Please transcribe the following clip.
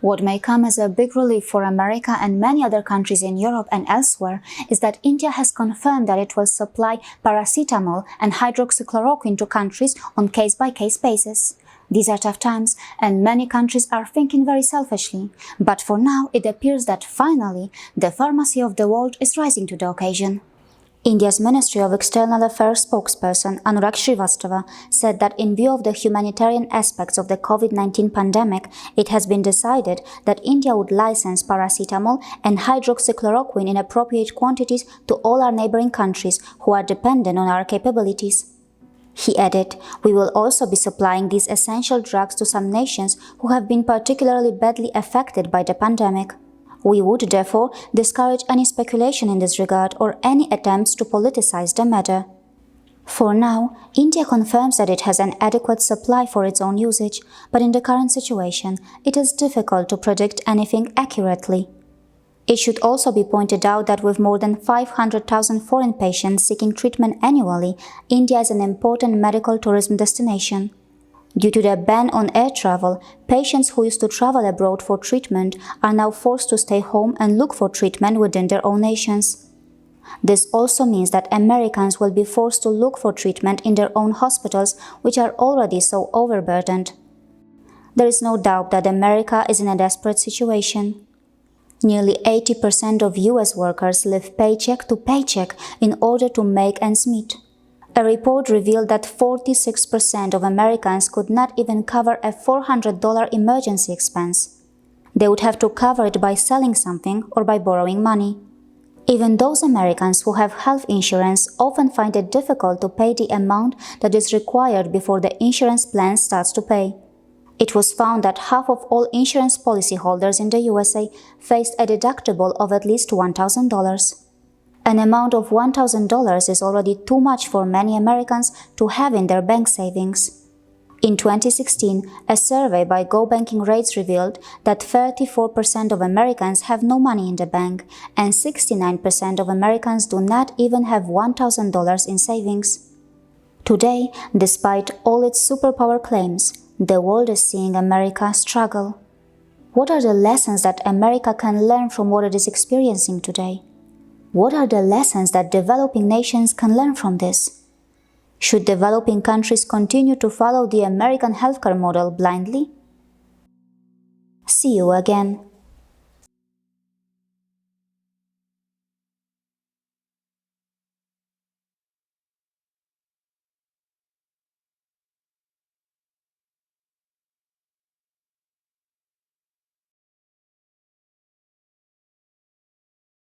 What may come as a big relief for America and many other countries in Europe and elsewhere is that India has confirmed that it will supply paracetamol and hydroxychloroquine to countries on case-by-case basis. These are tough times, and many countries are thinking very selfishly. But for now, it appears that finally, the pharmacy of the world is rising to the occasion. India's Ministry of External Affairs spokesperson Anurag Srivastava said that in view of the humanitarian aspects of the COVID-19 pandemic, it has been decided that India would license paracetamol and hydroxychloroquine in appropriate quantities to all our neighboring countries who are dependent on our capabilities. He added, "We will also be supplying these essential drugs to some nations who have been particularly badly affected by the pandemic. We would, therefore, discourage any speculation in this regard or any attempts to politicize the matter." For now, India confirms that it has an adequate supply for its own usage, but in the current situation, it is difficult to predict anything accurately. It should also be pointed out that with more than 500,000 foreign patients seeking treatment annually, India is an important medical tourism destination. Due to the ban on air travel, patients who used to travel abroad for treatment are now forced to stay home and look for treatment within their own nations. This also means that Americans will be forced to look for treatment in their own hospitals, which are already so overburdened. There is no doubt that America is in a desperate situation. Nearly 80% of US workers live paycheck to paycheck in order to make ends meet. A report revealed that 46% of Americans could not even cover a $400 emergency expense. They would have to cover it by selling something or by borrowing money. Even those Americans who have health insurance often find it difficult to pay the amount that is required before the insurance plan starts to pay. It was found that half of all insurance policyholders in the USA faced a deductible of at least $1,000. An amount of $1,000 is already too much for many Americans to have in their bank savings. In 2016, a survey by Go Banking Rates revealed that 34% of Americans have no money in the bank, and 69% of Americans do not even have $1,000 in savings. Today, despite all its superpower claims, the world is seeing America struggle. What are the lessons that America can learn from what it is experiencing today? What are the lessons that developing nations can learn from this? Should developing countries continue to follow the American healthcare model blindly? See you again.